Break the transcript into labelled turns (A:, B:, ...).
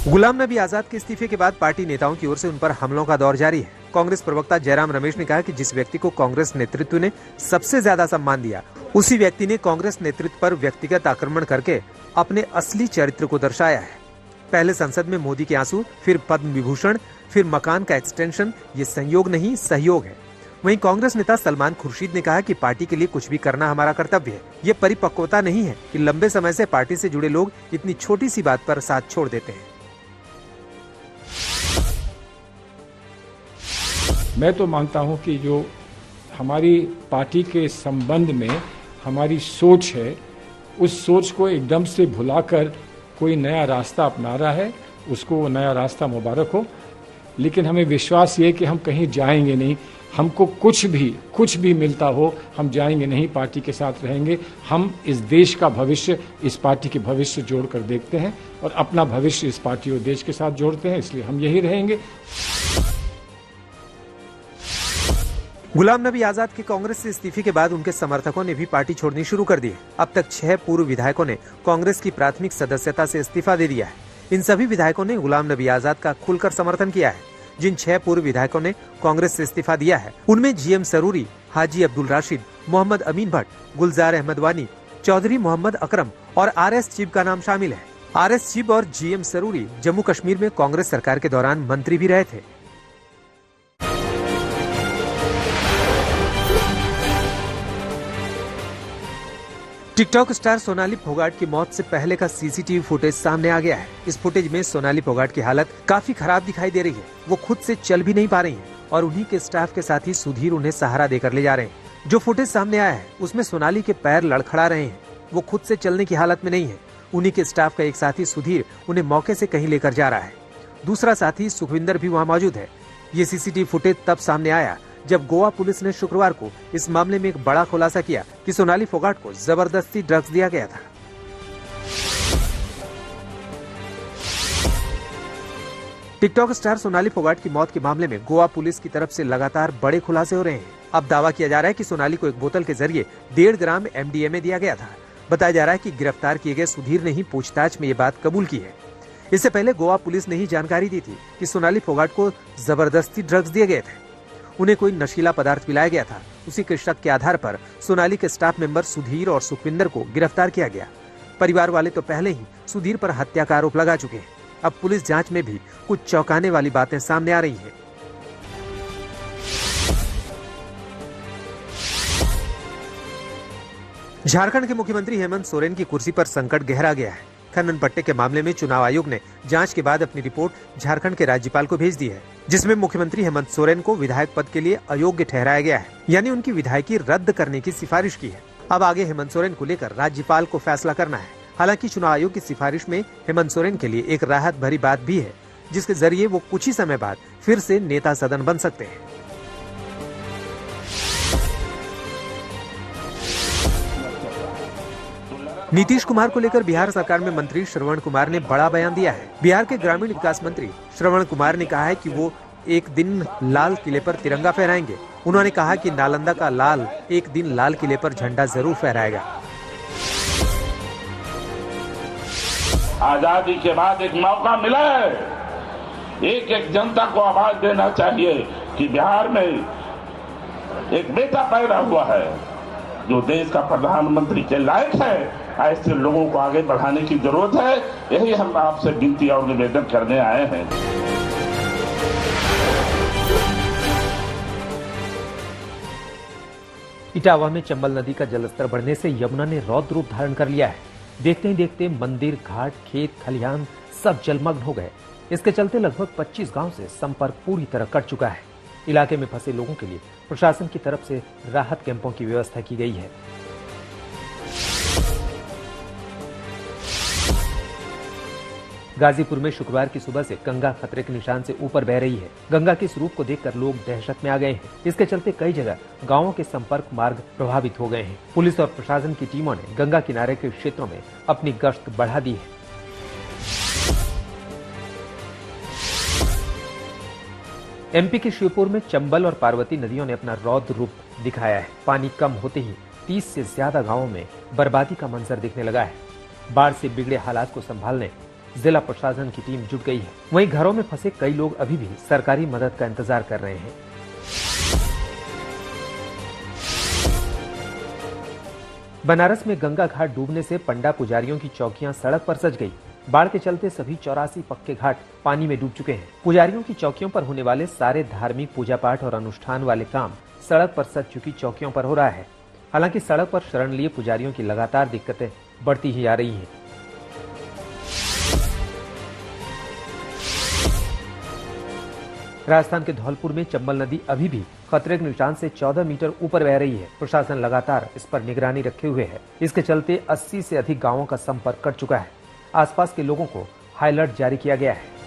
A: गुलाम नबी आजाद के इस्तीफे के बाद पार्टी नेताओं की ओर से उन पर हमलों का दौर जारी है। कांग्रेस प्रवक्ता जयराम रमेश ने कहा कि जिस व्यक्ति को कांग्रेस नेतृत्व ने सबसे ज्यादा सम्मान दिया, उसी व्यक्ति ने कांग्रेस नेतृत्व पर व्यक्तिगत आक्रमण करके अपने असली चरित्र को दर्शाया है। पहले संसद में मोदी के आंसू, फिर पद्म विभूषण, फिर मकान का एक्सटेंशन, ये संयोग नहीं सहयोग है। वहीं कांग्रेस नेता सलमान खुर्शीद ने कहा कि पार्टी के लिए कुछ भी करना हमारा कर्तव्य है। ये परिपक्वता नहीं है कि लंबे समय से पार्टी से जुड़े लोग इतनी छोटी सी बात पर साथ छोड़ देते हैं।
B: मैं तो मानता हूं कि जो हमारी पार्टी के संबंध में हमारी सोच है, उस सोच को एकदम से भुलाकर कोई नया रास्ता अपना रहा है, उसको वो नया रास्ता मुबारक हो। लेकिन हमें विश्वास ये कि हम कहीं जाएंगे नहीं। हमको कुछ भी मिलता हो, हम जाएंगे नहीं, पार्टी के साथ रहेंगे। हम इस देश का भविष्य, इस पार्टी के भविष्य जोड़कर देखते हैं और अपना भविष्य इस पार्टी और देश के साथ जोड़ते हैं, इसलिए हम यही रहेंगे।
A: गुलाम नबी आजाद के कांग्रेस से इस्तीफे के बाद उनके समर्थकों ने भी पार्टी छोड़नी शुरू कर दी है। अब तक 6 पूर्व विधायकों ने कांग्रेस की प्राथमिक सदस्यता से इस्तीफा दे दिया है। इन सभी विधायकों ने गुलाम नबी आजाद का खुलकर समर्थन किया है। जिन 6 पूर्व विधायकों ने कांग्रेस से इस्तीफा दिया है, उनमें जीएम सरूरी, हाजी अब्दुल राशिद, मोहम्मद अमीन भट्ट, गुलजार अहमद वानी, चौधरी मोहम्मद अकरम और आरएस चिब का नाम शामिल है। आरएस चिब और जीएम सरूरी जम्मू कश्मीर में कांग्रेस सरकार के दौरान मंत्री भी रहे थे। टिकटॉक स्टार सोनाली फोगाट की मौत से पहले का सीसीटीवी फुटेज सामने आ गया है। इस फुटेज में सोनाली फोगाट की हालत काफी खराब दिखाई दे रही है। वो खुद से चल भी नहीं पा रही हैं और उन्हीं के स्टाफ के साथ ही सुधीर उन्हें सहारा देकर ले जा रहे हैं। जो फुटेज सामने आया है उसमें सोनाली के पैर लड़खड़ा रहे हैं। वो खुद से चलने की हालत में नहीं है। उन्हीं के स्टाफ का एक साथी सुधीर उन्हें मौके से कहीं लेकर जा रहा है। दूसरा साथी सुखविंदर भी वहाँ मौजूद है। ये सीसीटीवी फुटेज तब सामने आया जब गोवा पुलिस ने शुक्रवार को इस मामले में एक बड़ा खुलासा किया कि सोनाली फोगाट को जबरदस्ती ड्रग्स दिया गया था। टिकटॉक स्टार सोनाली फोगाट की मौत के मामले में गोवा पुलिस की तरफ से लगातार बड़े खुलासे हो रहे हैं। अब दावा किया जा रहा है कि सोनाली को एक बोतल के जरिए 1.5 ग्राम MDMA दिया गया था। बताया जा रहा है कि गिरफ्तार किए गए सुधीर ने ही पूछताछ में ये बात कबूल की है। इससे पहले गोवा पुलिस ने ही जानकारी दी थी कि सोनाली फोगाट को जबरदस्ती ड्रग्स दिए गए थे। उन्हें कोई नशीला पदार्थ पिलाया गया था। उसी के शक के आधार पर सोनाली के स्टाफ मेंबर सुधीर और सुखविंदर को गिरफ्तार किया गया। परिवार वाले तो पहले ही सुधीर पर हत्या का आरोप लगा चुके हैं। अब पुलिस जांच में भी कुछ चौंकाने वाली बातें सामने आ रही हैं। झारखंड के मुख्यमंत्री हेमंत सोरेन की कुर्सी पर संकट गहरा गया है। खनन पट्टे के मामले में चुनाव आयोग ने जांच के बाद अपनी रिपोर्ट झारखंड के राज्यपाल को भेज दी है, जिसमें मुख्यमंत्री हेमंत सोरेन को विधायक पद के लिए अयोग्य ठहराया गया है, यानी उनकी विधायकी रद्द करने की सिफारिश की है। अब आगे हेमंत सोरेन को लेकर राज्यपाल को फैसला करना है। हालांकि चुनाव आयोग की सिफारिश में हेमंत सोरेन के लिए एक राहत भरी बात भी है, जिसके जरिए वो कुछ ही समय बाद फिर से नेता सदन बन सकते हैं। नीतीश कुमार को लेकर बिहार सरकार में मंत्री श्रवण कुमार ने बड़ा बयान दिया है। बिहार के ग्रामीण विकास मंत्री श्रवण कुमार ने कहा है कि वो एक दिन लाल किले पर तिरंगा फहराएंगे। उन्होंने कहा कि नालंदा का लाल एक दिन लाल किले पर झंडा जरूर फहराएगा।
C: आजादी के बाद एक मौका मिला है, एक जनता को आवाज देना चाहिए कि बिहार में एक बेटा पैदा हुआ है जो देश का प्रधानमंत्री के लायक है। ऐसे लोगों को आगे बढ़ाने की जरूरत है। यही हम आपसे विनती और निवेदन करने आए हैं।
A: इटावा में चंबल नदी का जलस्तर बढ़ने से यमुना ने रौद्र रूप धारण कर लिया है। देखते ही देखते मंदिर, घाट, खेत, खलिहान सब जलमग्न हो गए। इसके चलते लगभग 25 गांव से संपर्क पूरी तरह कट चुका है। इलाके में फंसे लोगों के लिए प्रशासन की तरफ से राहत कैंपों की व्यवस्था की गई है। गाजीपुर में शुक्रवार की सुबह से गंगा खतरे के निशान से ऊपर बह रही है। गंगा के स्वरूप को देखकर लोग दहशत में आ गए हैं। इसके चलते कई जगह गांवों के संपर्क मार्ग प्रभावित हो गए हैं। पुलिस और प्रशासन की टीमों ने गंगा किनारे के क्षेत्रों में अपनी गश्त बढ़ा दी है। एमपी के शिवपुर में चंबल और पार्वती नदियों ने अपना रौद्र रूप दिखाया है। पानी कम होते ही 30 से ज्यादा गांवों में बर्बादी का मंजर दिखने लगा है। बाढ़ से बिगड़े हालात को संभालने जिला प्रशासन की टीम जुट गई है। वहीं घरों में फंसे कई लोग अभी भी सरकारी मदद का इंतजार कर रहे हैं। बनारस में गंगा घाट डूबने से पंडा पुजारियों की चौकियां सड़क पर सज गई। बाढ़ के चलते सभी 84 पक्के घाट पानी में डूब चुके हैं। पुजारियों की चौकियों पर होने वाले सारे धार्मिक पूजा पाठ और अनुष्ठान वाले काम सड़क पर सज चुकी चौकियों पर हो रहा है। हालांकि सड़क पर शरण लिए पुजारियों की लगातार दिक्कतें बढ़ती ही आ रही हैं। राजस्थान के धौलपुर में चंबल नदी अभी भी खतरे के निशान से 14 मीटर ऊपर बह रही है। प्रशासन लगातार इस पर निगरानी रखे हुए है। इसके चलते 80 से अधिक गांवों का संपर्क कट चुका है। आसपास के लोगों को हाई अलर्ट जारी किया गया है।